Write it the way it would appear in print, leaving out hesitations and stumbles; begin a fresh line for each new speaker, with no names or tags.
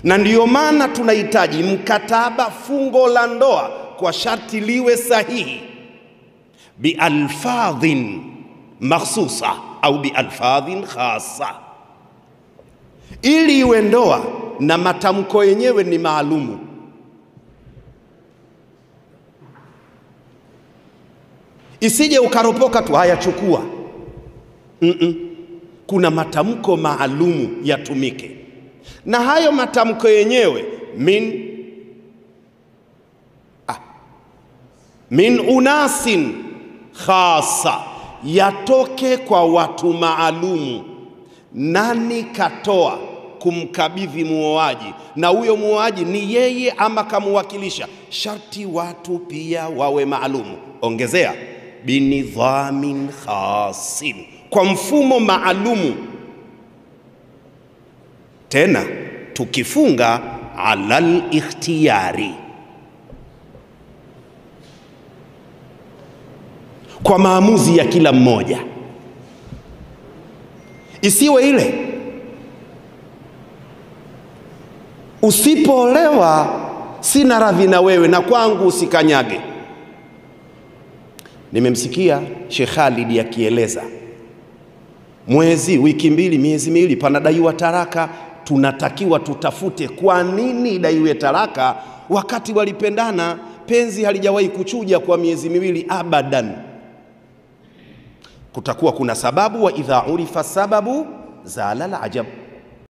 Na ndiyo maana tunahitaji mkataba, fungo la ndoa, kwa sharti liwe sahihi bialfadhin makhsusa au bialfadhin khasa, ili iwe ndoa na matamko yenyewe ni maalumu. Isije ukaropoka tu haya chukua. Kuna matamko maalumu yatumike, na hayo matamko yenyewe min unasin khasa, yatoke kwa watu maalumu. Nani katoa kumkabidhi muoaji, na huyo muoaji ni yeye ama kamuwakilisha? Sharti watu pia wawe maalumu. Ongezea binidhamin khasin, kwa mfumo maalumu. Tena tukifunga alal ikhtiyari, kwa maamuzi ya kila mmoja. Isiwe ile usipoolewa sina radhi na wewe na kwangu usikanyage. Nimemsikia Sheikh Khalid akieleza wiki mbili, miezi miwili panadaiwa taraka. Tunatakiwa tutafute kwa nini idaiwe taraka wakati walipendana, penzi halijawahi kuchuja kwa miezi miwili abadan. Kutakuwa kuna sababu, wa idha urifa sababu zala al-ajab.